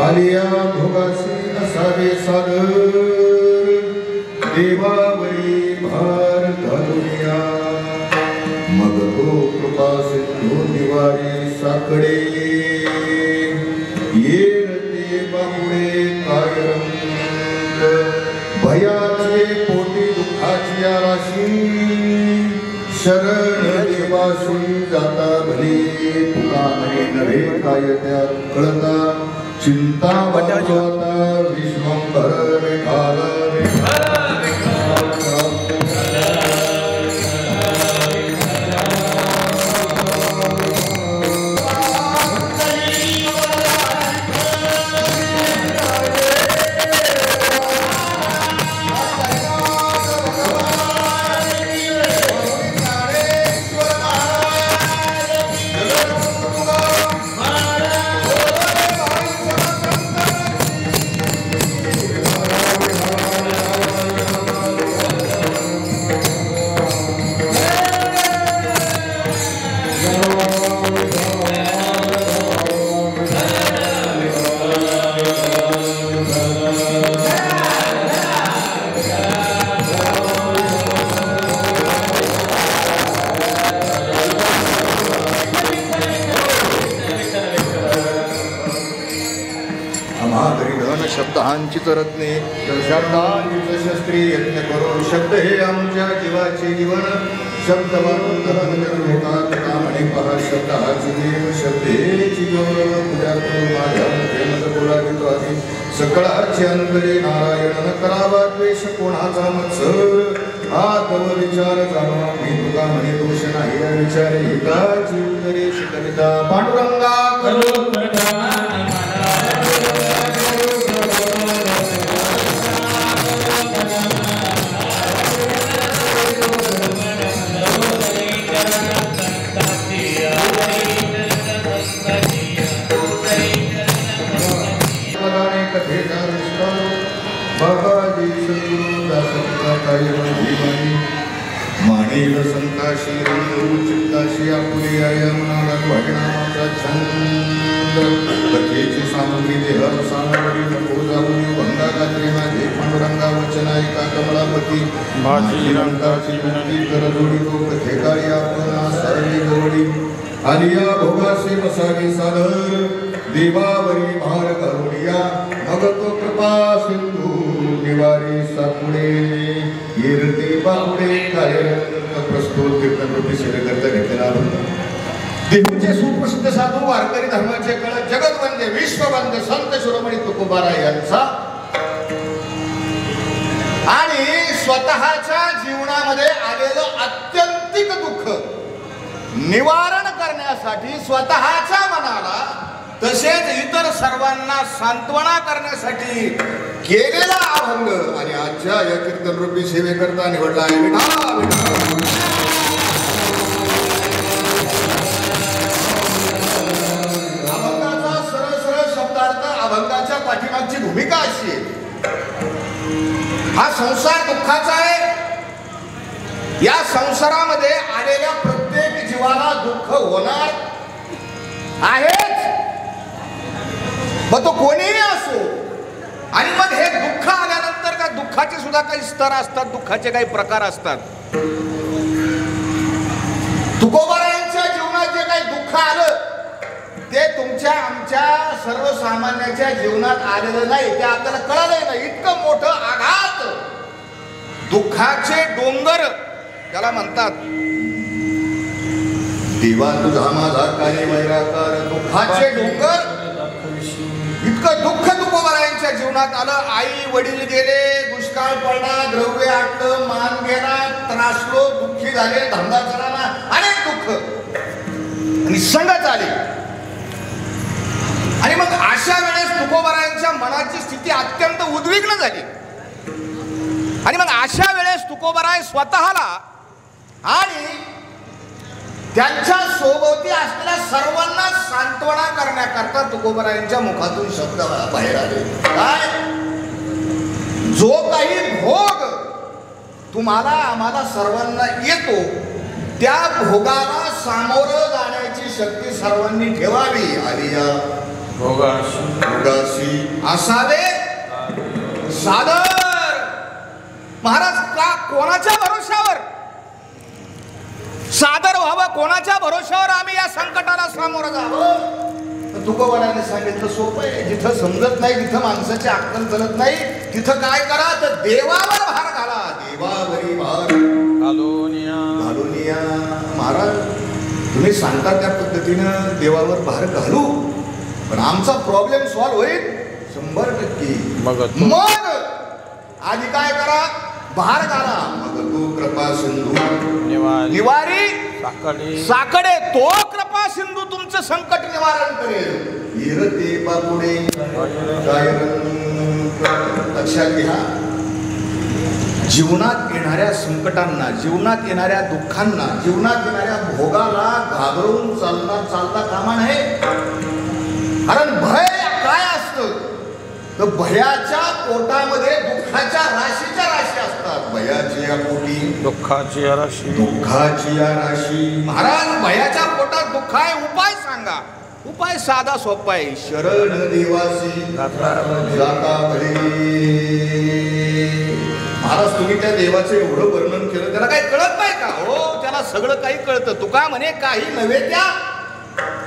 आलिया भोगासी असावे सादर देवावरी भार घालूया मग तो कृपा सिंधू निवारी साकडे येरते बापुडे कायरंग भयाचे पोटी दुःखाची राशी शरण देवाशी जाता भले तुका नवे काय त्या कळता चिंता वाचवता विश्वंभर विठाल शब्दांचित रत्ने शब्दांचित शस्त्री यज्ञ करून शब्द हे आमच्या जीवाचे जीवन शब्द कामणे पहा शब्दाची देव शब्देची गौरव पूजा करू माझ्या प्रेमच बोलावितो आधी सकळाचे अंतरे नारायण न करावा द्वेष कोणाचा मत्सर हा तव विचार जाणवा मी तुका म्हणे दोष नाही विचारे एकाची उत्तरे शिकविता पांडुरंगा करो माणिल संताशी चित्ताशी आपुली आयमनाला भजनाचा छंद कथेची सामग्री देह सामग्री नको जाऊन भंगा गात्री माझे पांडुरंगा वचन ऐका कमलापती माझी रंगाची विनंती कर जोडी तो कथेकारी आपण सर्वी जोडी आलिया भोगासे बसावी सादर देवावरी भार करुणिया मग तो कृपा सिंधू निवारी सापुडे येरते बापुडे काय प्रस्तुत कीर्तन रूपी सेवेकरता घेतलेला देहूचे सुप्रसिद्ध साधू वारकरी धर्माचे कळ जगतवंद्य विश्ववंद्य संत शिरोमणी तुकोबाराय यांचा आणि स्वतःच्या जीवनामध्ये आलेलं आत्यंतिक दुःख निवारण करण्यासाठी स्वतःच्या मनाला तसेच इतर सर्वांना सांत्वना करण्यासाठी केलेला अभंग आणि आजच्या या कीर्तन रूपी सेवेकरता निवडला आहे अभंगाचा सरळ सरळ शब्दार्थ अभंगाच्या पाठीमागची भूमिका अशी आहे हा संसार दुःखाचा आहे या संसारामध्ये आलेल्या प्रत्येक जीवाला दुःख होणार आहेच मग तो कोणीही असो आणि मग हे दुःख आल्यानंतर का दुःखाचे सुद्धा काही स्तर असतात दुःखाचे काही प्रकार असतात तुकोबारायांच्या जीवनात जे काही दुःख आलं ते तुमच्या आमच्या सर्वसामान्याच्या जीवनात आलेलं नाही ते आपल्याला कळालंय ना इतकं मोठं आघात दुःखाचे डोंगर त्याला म्हणतात देवा तुझा माझा काय वैराकार दुःखाचे डोंगर इतकं दुःख तुकोबारायांच्या जीवनात आलं आई वडील गेले दुष्काळ पडला द्रव्य आटलं मान गेला त्रासलो दुःखी झाले धंदा चढाला अनेक दुःख आणि संगत आले आणि मग अशा वेळेस तुकोबारायांच्या मनाची स्थिती अत्यंत उद्विग्न झाली आणि मग अशा वेळेस तुकोबाराय स्वतःला आणि त्यांच्या सोबती असलेल्या सर्वांना सांत्वना करण्याकरता तुकोबारायांच्या मुखातून शब्द बाहेर आले काय जो काही भोग तुम्हाला आम्हाला सर्वांना येतो त्या भोगाला सामोरं जाण्याची शक्ती सर्वांनी ठेवावी आलिया भोगाशी असावे सादर. महाराज का कोणाच्या भरोश्यावर सादर व्हावं, कोणाच्या भरोश्यावर आम्ही या संकटाला सामोरं जावं? तुकोबाराने सांगितलं सोपं आहे. जिथं समजत नाही, जिथं माणसाची अक्कल चलत नाही, तिथं काय करा तर देवावर भार घाला. देवावरी भार घालून या. महाराज तुम्ही सांगता त्या पद्धतीनं देवावर भार घालू, पण आमचा प्रॉब्लेम सॉल्व्ह होईल 100%. मग आधी काय करा, भार घाला. मग तू कृपा सिंधू निवारी साकडे, तो कृपा सिंधू तुमचं संकट निवारण करेल. इरते बापुडे लक्षात घ्या, जीवनात येणाऱ्या संकटांना, जीवनात येणाऱ्या दुःखांना, जीवनात येणाऱ्या भोगाला घाबरून चालता कामा नये. कारण भय काय असतं तर भयाच्या पोटामध्ये दुःखाच्या राशीच्या राशी असतात. भयाची या पोटी दुःखाची या राशी. महाराज महाराज भयाच्या पोटात दुःख आहे, उपाय सांगा. उपाय साधा सोपा आहे. शरण देवासी जाता भले. महाराज तुम्ही त्या देवाचं एवढं वर्णन केलं, त्याला काही कळत नाही का? हो, त्याला सगळं काही कळतं. तुका म्हणे काही नव्हे त्या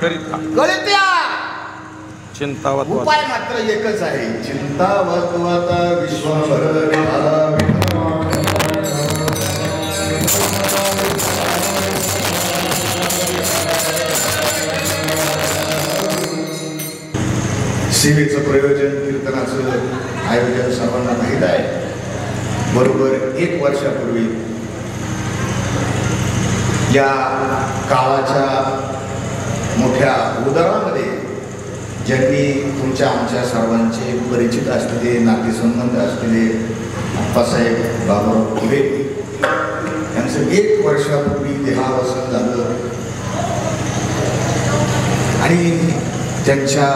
कळत्या. उपाय मात्र एकच आहे. चिंतावत विश्वभर सेवेचं प्रयोजन, कीर्तनाचं आयोजन सर्वांना माहीत आहे. बरोबर 1 वर्षापूर्वी या गावाच्या मोठ्या उदरामध्ये ज्यांनी तुमच्या आमच्या सर्वांचे परिचित असलेले, नातेसंबंध असलेले अप्पासाहेब बाबूराव खुले यांचं 1 वर्षापूर्वी देहावसन झालं. आणि त्यांच्या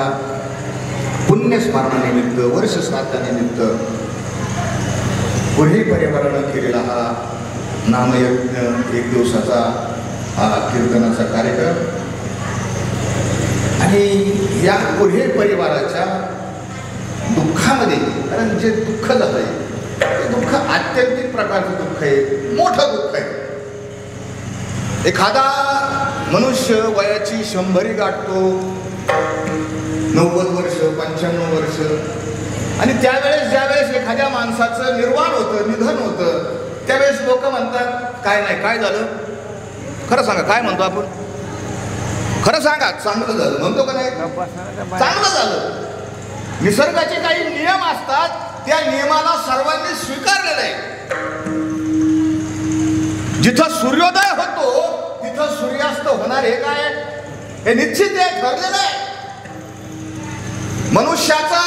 पुण्यस्मरणानिमित्त, वर्षश्राद्धानिमित्त पुढे परिवारानं केलेला हा नामयज्ञ 1 दिवसाचा हा कीर्तनाचा कार्यक्रम. आणि या पुढे परिवाराच्या दुःखामध्ये, कारण जे दुःख झालंय ते दुःख आत्यंतिक प्रकारचं दुःख आहे, मोठं दुःख आहे. एखादा मनुष्य वयाची 100 गाठतो, 90 वर्ष, 95 वर्ष, आणि त्यावेळेस ज्यावेळेस एखाद्या माणसाचं निर्वाण होतं, निधन होतं, त्यावेळेस लोक म्हणतात काय नाही, काय झालं? खरं सांगा, काय म्हणतो आपण? खरं सांगा, चांगलं झालं म्हणतो का नाही? चांगलं झालं. निसर्गाचे काही नियम असतात, त्या नियमाला सर्वांनी स्वीकारलेलं आहे. जिथं सूर्योदय होतो तिथं सूर्यास्त होणार, हे काय हे निश्चित आहे, ठरलेलं आहे. मनुष्याचं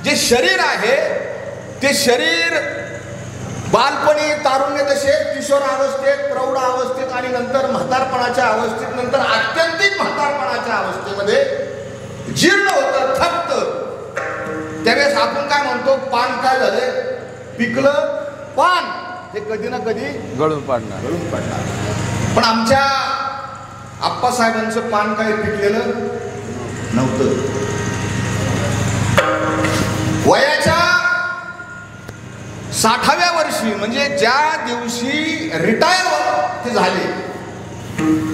जे शरीर आहे ते शरीर बालपणी, तारुण्य दशेत, किशोरावस्थेत, प्रौढ अवस्थेत आणि नंतर म्हातारपणाच्या अवस्थेत, नंतर आत्यंतिक म्हातारपणाच्या अवस्थेमध्ये जीर्ण होतं, थकतं. त्यावेळेस आपण काय म्हणतो? पान काय झाले? पिकलं पान हे कधी ना कधी गळून पडणार. पण आमच्या आप्पासाहेबांचं पान काय पिकलेलं नव्हतं. वयाच्या 60व्या वर्षी, म्हणजे ज्या दिवशी रिटायर ते झाले,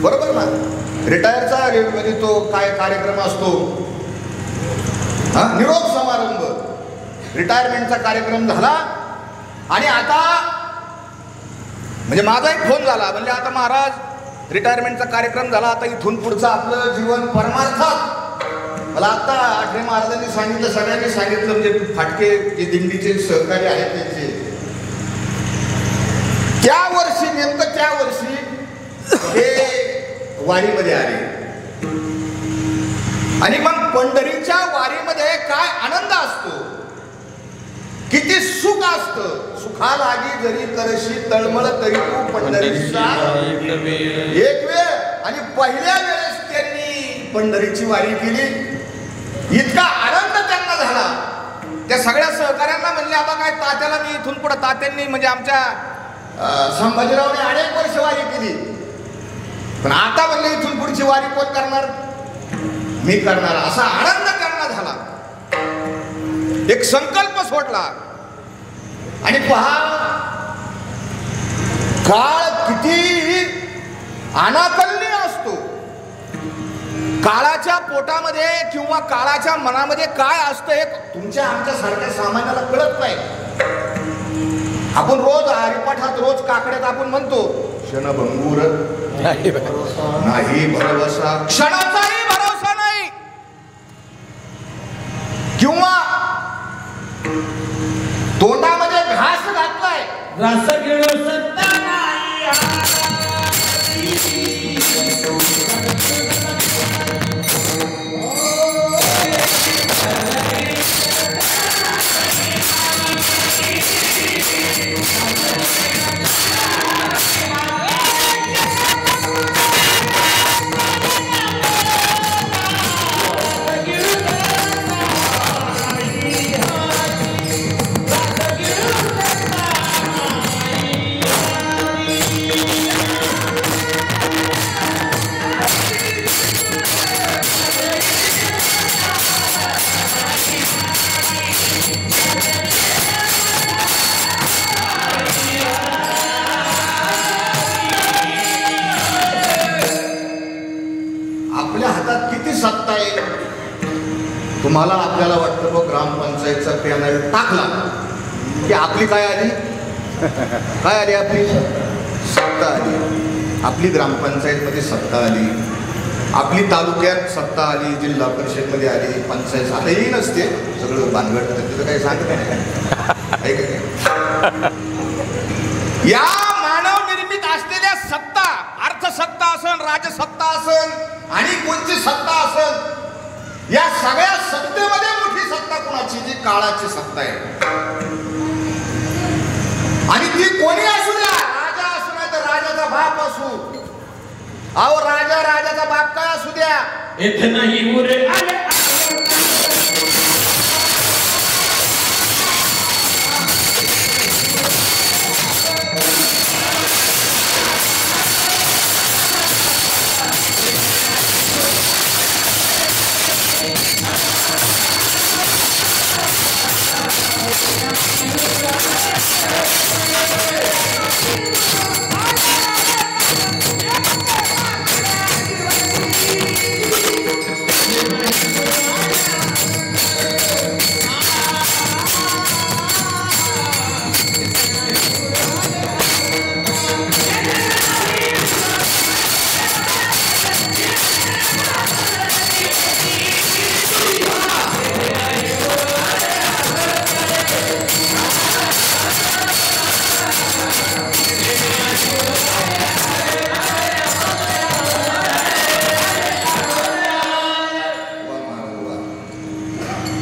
बरोबर ना? रिटायरचा म्हणजे तो काय कार्यक्रम असतो, निरोप समारंभ, रिटायरमेंटचा कार्यक्रम झाला. आणि आता म्हणजे माझा एक फोन झाला, म्हणजे आता महाराज रिटायरमेंटचा कार्यक्रम झाला, आता इथून पुढचं आपलं जीवन परमार्थात. मला आता आठरे महाराजांनी सांगितलं, सगळ्यांनी सांगितलं, म्हणजे फाटके जे दिंडीचे सहकारी आहेत त्यांचे, त्या वर्षी, नेमकं त्या वर्षी हे वारीमध्ये आले. आणि मग पंढरीच्या वारीमध्ये काय आनंद असतो, किती सुख असतं. सुखा लागी जरी करशी तळमळ तरी तू पंढरीचा एक वेळ. आणि पहिल्या वेळेस त्यांनी पंढरीची वारी केली, इतका आनंद त्यांना झाला. त्या सगळ्या सहकार्यांना म्हणले, आता काय तात्याला मी इथून पुढे, तात्यांनी म्हणजे आमच्या संभाजीरावने अनेक वर्ष वारी केली, पण आता म्हणले इथून पुढची वारी कोण करणार? मी करणार. असा आनंद एक संकल्प सोडला आणि पहा काळ किती अनाकलनीय असतो. काळाच्या पोटामध्ये किंवा काळाच्या मनामध्ये काय असतं हे तुमच्या आमच्या सारख्या सामान्याला कळत नाही. आपण रोज हरिपाठात रोज काकड्यात आपण म्हणतो क्षणभंगूर नाही भरवसा, क्षणाचाही भरोसा नाही. किंवा तोंडामध्ये घास घातलाय, रस गिळू सत्ता नाही. तुम्हाला आपल्याला वाटतं बघ ग्रामपंचायतचा पॅनल टाकला की आपली काय आली, काय आली, आपली सत्ता आली. आपली ग्रामपंचायतमध्ये सत्ता आली, आपली तालुक्यात सत्ता आली, जिल्हा परिषदमध्ये आली, पंचायत आता येई नसते सगळं भानगड तिथं काही सांगत नाही. या मानव निर्मित असलेल्या सत्ता, अर्थसत्ता असन, राजसत्ता असन आणि कोणती सत्ता असन, या सगळ्या सत्तेमध्ये मोठी सत्ता कोणाची, जी काळाची सत्ता आहे. आणि ती कोणी असू द्या, राजा असू नाही तर राजाचा बाप असू. अहो राजाचा बाप काय असू द्या, इथे नाही उरे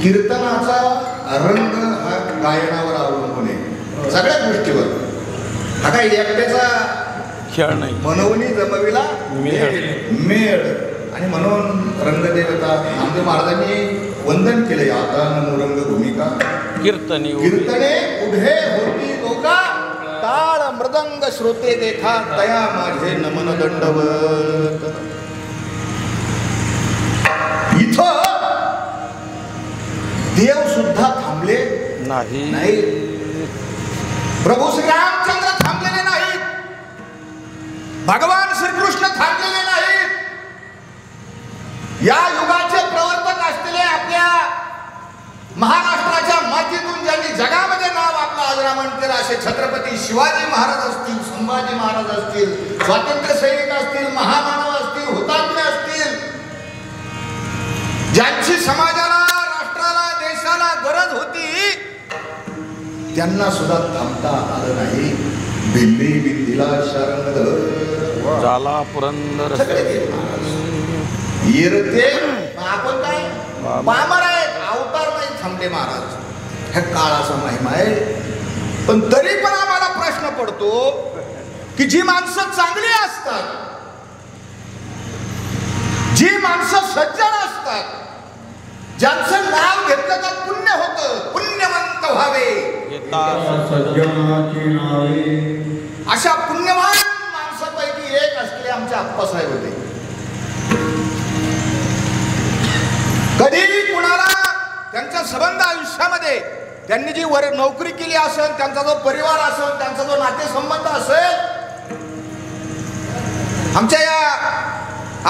कीर्तनाचा रंग हा गायनावर अवलंबून आहे, सगळ्या गोष्टीवर. हा काय एकट्याचा खेळ नाही, मनवणी जमविला मेळ. आणि म्हणून रंगदेवता नामदेव महाराजांनी वंदन केले, आता मनोरंग भूमिका कीर्तने उभे होती लोका, टाळ मृदंग श्रोते देखा, तया माझे नमन दंडवत. इथं देव सुद्धा थांबले नाही. प्रभू श्रीरामचंद्र थांबलेले नाहीत, भगवान श्रीकृष्ण थांबलेले नाहीत. या युगाचे प्रवर्तक असलेले आपल्या महाराष्ट्राच्या मातीतून ज्यांनी जगामध्ये नाव आपलं आजरामण केलं असे छत्रपती शिवाजी महाराज असतील, संभाजी महाराज असतील, स्वातंत्र्य सैनिक असतील, महामानव असतील, हुतात्मे असतील, ज्यांची समाजाला देशाला गरज होती, त्यांना सुद्धा थांबता आलं नाही. दिल्ली बिंदीला शरण झाला पुरंदर येरते. आपण काय पामर आहेत, अवतार नाही थांबले महाराज. ह्या काळाचा महिमा आहे. पण तरी पण आम्हाला प्रश्न पडतो की जी माणसं चांगली असतात, जी माणसं सज्जन असतात, ज्यांचं नाव घेतलं तर पुण्य होतं, पुण्यवंत व्हावे, अशा पुण्यवान माणसापैकी एक असलेले आमचे आप्पासाहेब होते. कधी कुणाला त्यांच्या संबंध आयुष्यामध्ये त्यांनी जी वर नोकरी केली असेल, त्यांचा जो परिवार असेल, त्यांचा जो नातेसंबंध असेल, आमच्या या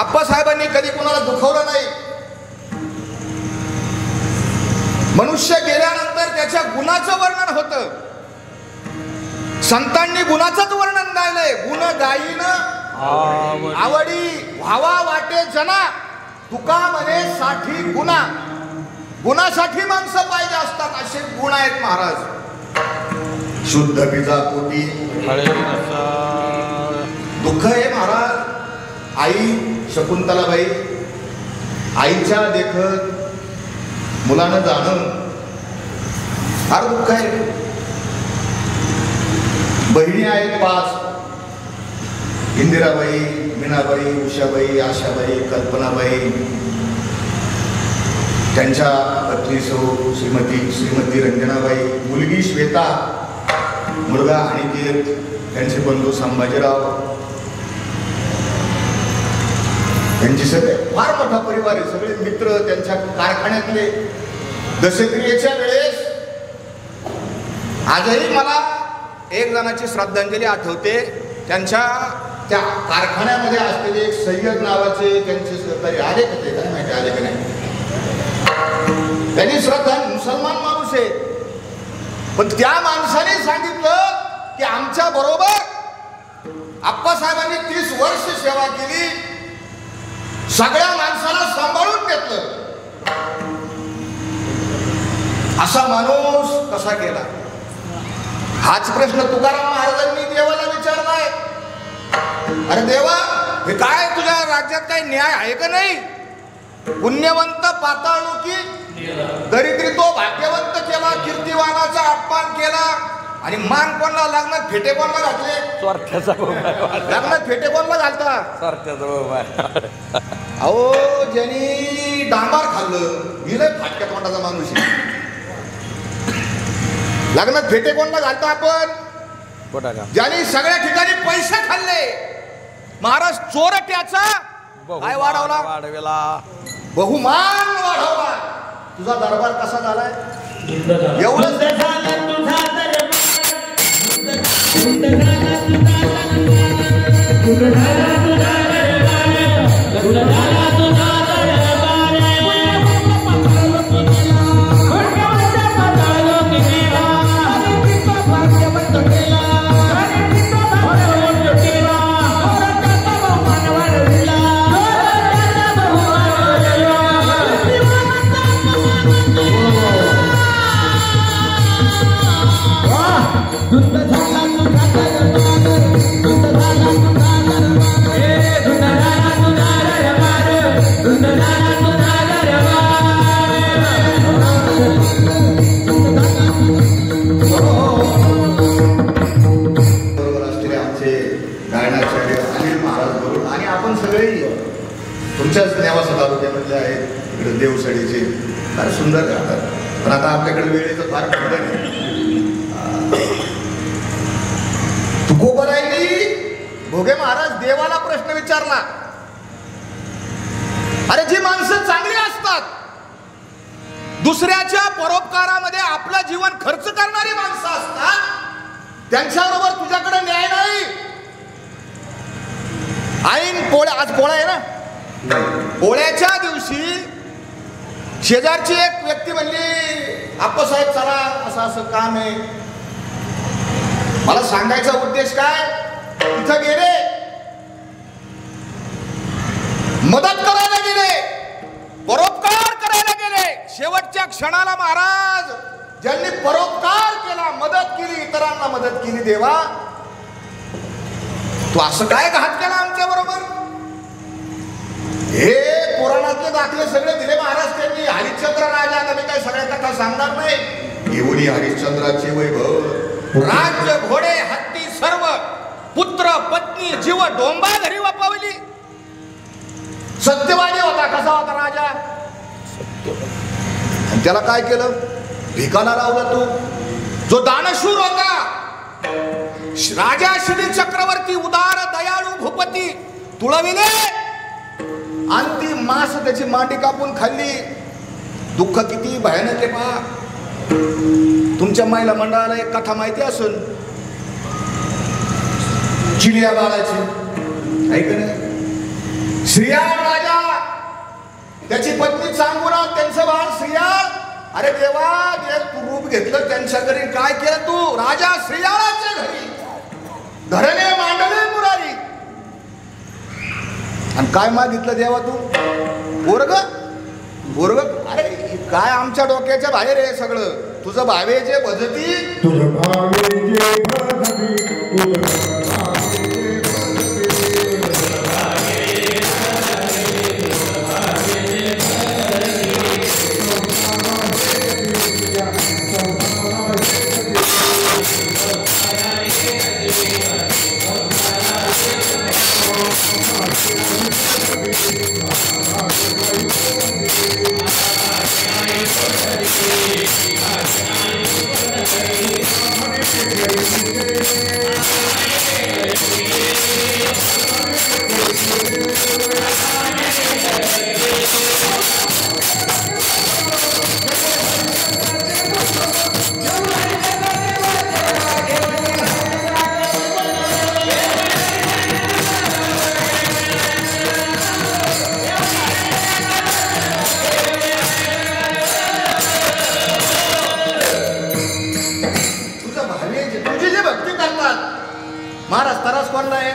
आप्पासाहेबांनी कधी कुणाला दुखवलं नाही. मनुष्य गेल्यानंतर त्याच्या गुणाचं वर्णन होतं. संतांनी गुणाचंच वर्णन गायलंय. गुण गायीन आवडी व्हावा वाटे जना, तुका म्हणे साठी गुणा. गुणासाठी माणसं पाहिजे असतात, असे गुण आहेत महाराज. शुद्ध पिजा पोटी दुःख आहे महाराज. आई शकुंतलाबाई, आईच्या देखत मुलानं जाणं फार दुःख आहे. बहिणी आहेत 5, इंदिराबाई, मीनाबाई, उषाबाई, आशाबाई, कल्पनाबाई, त्यांच्या पत्नी सौ श्रीमती रंजनाबाई, मुलगी श्वेता, मुलगा अनिकेत, त्यांचे बंधू संभाजीराव, त्यांचे सगळे फार मोठा परिवार आहे. सगळे मित्र त्यांच्या कारखान्यातले. दशक्रियेच्या वेळेस आजही मला एक जणाची श्रद्धांजली आठवते. त्यांच्या त्या कारखान्यामध्ये असलेले एक सय्यद नावाचे त्यांचे सहकारी आले का, ते काय माहिती आले का नाही. त्यांनी श्रद्धा, मुसलमान माणूस आहे, पण त्या माणसाने सांगितलं की आमच्या बरोबर आप्पासाहेबांनी 30 वर्ष सेवा केली, सगळ्या माणसाला सांभाळून घेतलं. असा माणूस कसा गेला, हाच प्रश्न तुकाराम महाराजांनी देवाला विचारलाय. अरे देवा, हे काय तुझ्या राज्यात काही न्याय आहे का नाही? पुण्यवंत पाताळुकी, दरिद्री तो भाग्यवंत केला, कीर्तिवानाचा अपमान केला, आणि मान कोणला लग्नात फेटे कोणला घातले? स्वार्थाचा लग्नात फेटे कोणला घालता? स्वार्थाचा. अहो, ज्यांनी डांबार खाल्लं, गेलं फाटक्या तोंडाचा माणूस आहे. लग्नात फेटे कोणला घालतो आपण? ज्यांनी सगळ्या ठिकाणी पैसे खाल्ले. महाराज चोरट्याचा काय वाढवला? बहुमान वाढवला. तुझा दरबार कसा झालाय? एवढंच तुमच्याच नेवासा तालुक्यामधले आहेत, इकडे देवसडीचे फार सुंदर राहतात. पण आता आपल्याकडे वेळेचं फार बंधन आहे. तुकोबरायांनी भोगे महाराज देवाला प्रश्न विचारला. अरे, जी माणसं चांगली असतात, दुसऱ्याच्या परोपकारामध्ये आपलं जीवन खर्च करणारी माणसं असतात, त्यांच्याबरोबर तुझ्याकडे न्याय नाही. ऐन पोळ्या, आज पोळा आहे ना, पोळ्याच्या दिवशी शेजारची एक व्यक्ती म्हणली, आप्पासाहेब चला, असं असं काम आहे. मला सांगायचा उद्देश काय, तिथं गेले, मदत करायला गेले, परोपकार करायला गेले. शेवटच्या क्षणाला महाराज ज्यांनी परोपकार केला, मदत केली, इतरांना मदत केली, देवा तू असं काय घात केला आमच्या बरोबर? हे पुराणातले दाखले सगळे दिले महाराज त्यांनी. हरिश्चंद्र राजा, आता मी काही सगळ्या कथा सांगणार नाही. एवढी हरिश्चंद्राचे वैभव, राज्य, घोडे, हत्ती, सर्व, पुत्र, पत्नी, जीव, डोंबा घरी वापवली. सत्यवादी होता. कसा होता राजा? आणि त्याला काय केलं? भिकाला लावला तो. जो दानशूर होता, राजा श्री चक्रवर्ती, उदार दयाळू भूपती, तुळविले आणि ती मांस त्याची मांडी कापून खाल्ली. दुःख किती भयानक आहे पहा. तुमच्या महिला मंडळाला एक कथा माहिती असेल, चिलिया बाळाची, ऐक नाही. श्रीयाळ राजा, त्याची पत्नी चांगुरा, त्यांचं बाळ श्रीयाळ. अरे देवा, तू रूप घेतलं त्यांच्या घरी, काय केलं तू? राजा श्रीयाळाच्या घरी घरने मांडले मुरारी. आणि काय मागितलं देवा तू? पोरग. पोरग? अरे काय आमच्या डोक्याच्या बाहेर आहे सगळं. तुझं भावे जे भजती, तुझं भावे जे भजती, तुझं महाराज त्रास कोणला आहे?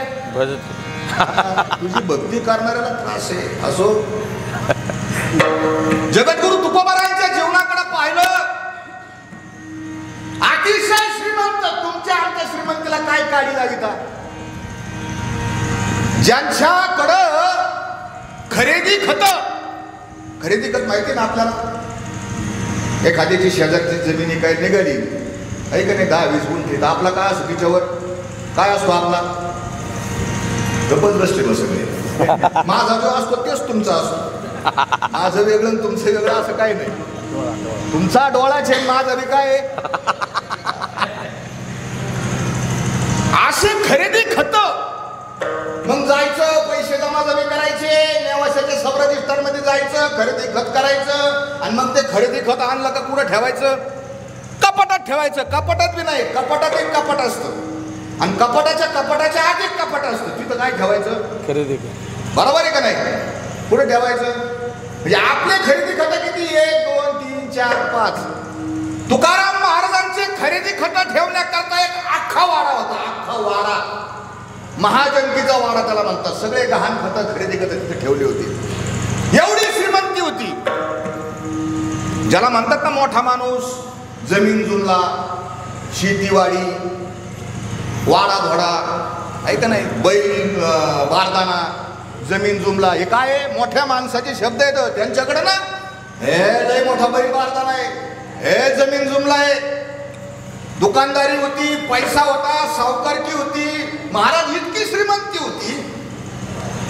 तुझी भक्ती करणाऱ्याला त्रास आहे. असो. जगद्गुरु तुकोबारायांच्या जीवनाकडे पाहिलं, अतिशय श्रीमंत. तुमच्या आमच्या श्रीमंतीला काय काढी लाविता? ज्यांच्याकडं खरेदी खत माहिती ना आपल्याला. एखाद्याची शेजारची जमिनी काय निघाली, ऐक नाही, 10-20 गुंठे, तर आपला काय असतो तिच्यावर? काय असतो आपला? गपच बसले सगळे. माझा जो असतो तेच तुमचा असतो. माझं वेगळं तुमचं वेगळं असं काही नाही. तुमचा डोळाच आहे, माझं बी काय. असे खरेदी खत. मग जायचं, पैसे जमा करायचे, नेवाशाच्या सबरजिस्टरमध्ये जायचं, खरेदी खत करायचं. आणि मग ते खरेदी खत आणलं का कुठं ठेवायचं? कपाटात ठेवायचं. कपाटात बी नाही, कपाटात एक कपाट असतं, आणि कपाटाच्या आत एक कपाट असतं. तिथं काय ठेवायचं? खरेदी. बरोबर आहे का नाही? कुठे ठेवायचं? म्हणजे आपले खरेदी खत किती? 1, 2, 3, 4, 5. तुकाराम महाराजांचे खरेदी खत ठेवण्याकरता एक अख्खा वाडा होता. अख्खा वाडा, महाजनकीचा वाडा त्याला म्हणतात. सगळे गहाण खत, खरेदी खत तिथे ठेवली होती. एवढी श्रीमंती होती. ज्याला म्हणतात ना मोठा माणूस, जमीन जुमला, शेतीवाडी, वाडा घोडा, ऐका नाही, बैल बारदाना, जमीन जुमला, हे काय मोठ्या माणसाचे शब्द आहेत त्यांच्याकडे ना. हे लय मोठा बैल बारदाना आहे, हे जमीन जुमला आहे. दुकानदारी होती, पैसा होता, सावकारकी होती. महाराज इतकी श्रीमंती होती.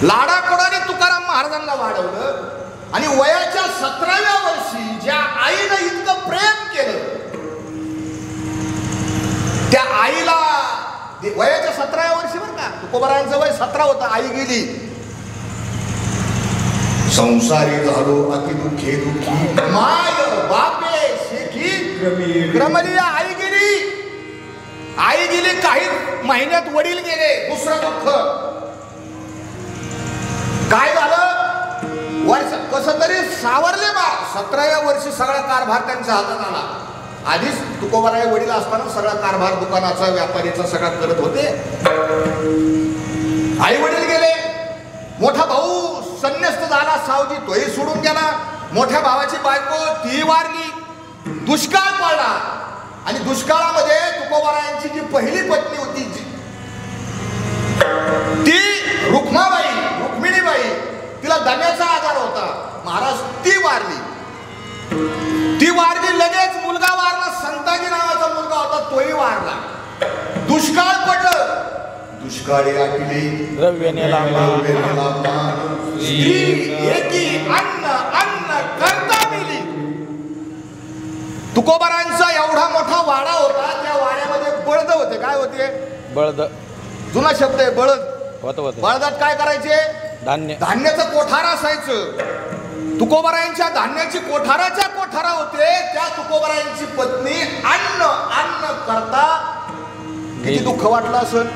लाडाकोडाने तुकाराम महाराजांना वाढवलं. आणि वयाच्या 17व्या वर्षी ज्या आईनं इतकं प्रेम केलं, त्या आईला वयाच्या 17व्या वर्षी, बरं का, तुकोबारायांचं वय 17 होतं, आई गेली. संसारी झालो अति दुःखे दुःखी, माय बापे शेखी क्रमली. आई गेली. काही महिन्यात वडील गेले. दुसरं दुःख काय झालं? वर्ष कसं तरी सावरले बा. 17व्या वर्षी सगळा कारभार त्यांच्या हातात आला. आधीच तुकोबाराय वडील असताना सगळा कारभार दुकानाचा, व्यापारीचा सगळा करत होते. आई वडील गेले. मोठा भाऊ संन्यस्त झाला, सावजी, तोही सोडून गेला. मोठ्या भावाची बायको ती वारली. दुष्काळ पडला. आणि दुष्काळामध्ये तुकोबारायांची जी पहिली पत्नी होती, ती रुक्मिणीबाई, तिला दम्याचा आजार होता. महाराज, ती वारली. लगेच मुलगा वारला. संताजी नावाचा मुलगा होता, तोही वारला. दुष्काळ पडलं. दुष्काळी आटली द्रव्याने लांबा, अन्न करता मिली. तुकोबारांचा एवढा मोठा वाडा होता. त्या वाड्यामध्ये बळद होते. काय होते? बळद. जुना शब्द आहे, बळद. बळदात काय करायचे? धान्याचं कोठार असायचं. तुकोबारायांच्या धान्याची कोठाराच्या तुकोबारायांची पत्नी अन्न अन्न करता किती दुःख वाटलं असेल.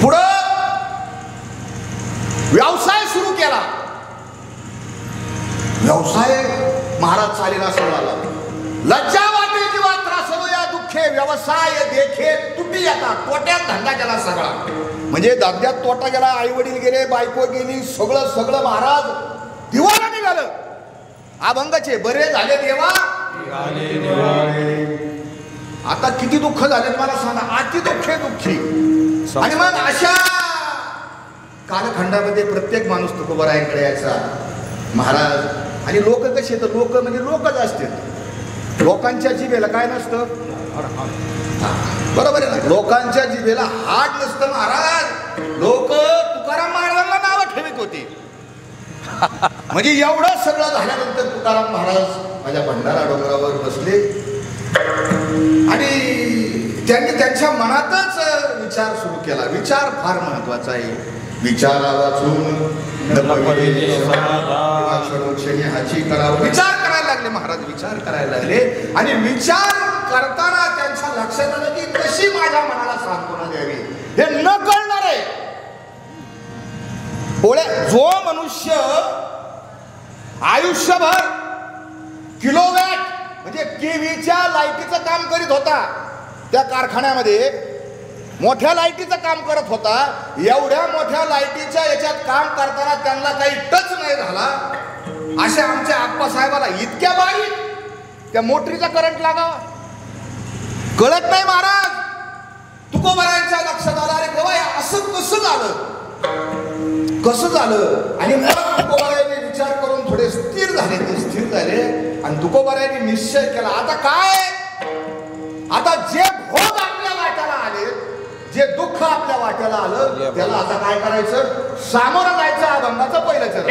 पुढं व्यवसाय सुरू केला. व्यवसाय महाराज चालेला सोडाला. लज्जा वाटे किंवा त्रासलो या दुःखे व्यवसाय देखे तुटी येतात. तोट्यात धंदा गेला सगळा. म्हणजे धंद्यात तोटा गेला. आई वडील गेले, बायको गेली, सगळं सगळं महाराज दिवाला निघालं. अभंगाचे बरे झाले देवा. आता किती दुःख झाले मला सांगा. अति दुःखे दुःखी. आणि मग अशा कालखंडामध्ये प्रत्येक माणूस तुकोबारायांकडे यायचा महाराज. आणि लोक कसे तर लोक म्हणजे लोकच असतात. लोकांच्या जिभेला काय नसतं, बरोबर आहे ना. लोकांच्या जिभेला हाड नसतं महाराज. लोक तुकाराम महाराजांना नावं ठेवीत होती. म्हणजे एवढं सगळं झाल्यानंतर तुकाराम महाराज माझ्या भंडारा डोंगरावर बसले आणि त्यांनी त्यांच्या मनातच विचार सुरू केला. विचार फार महत्वाचा आहे. विचारा वाचून हाची करावं. विचार करायला लागले महाराज. विचार करायला लागले आणि विचार करताना त्यांच्या लक्षात आलं की कशी माझ्या मनाला सांत्वना द्यावी हे न कळणार आहे. जो मनुष्य आयुष्यभर किलोवॅट म्हणजे केव्हीच्या लाईटीचं काम करीत होता, त्या कारखान्यामध्ये मोठ्या लाईटीचं काम करत होता, एवढ्या मोठ्या लाईटीच्या याच्यात काम करताना त्यांना काही टच नाही झाला, अशा आमच्या आप्पासाहेबाला इतक्या बारीक त्या मोटरीचा करंट लागावा कळत नाही महाराज. तुकोबारायांच्या लक्षात आलं अरे बाबा असं कसं झालं कसं झालं. आणि मग तुकोबारायांनी विचार करून थोडे स्थिर झाले. ते स्थिर झाले आणि तुकोबारायांनी निश्चय केला आता काय, आता जे भोग आपल्या वाट्याला आले, जे दुःख आपल्या वाट्याला आलं त्याला आता काय करायचं, सामोरं जायचं. अभंगाचं पहिलं चरण.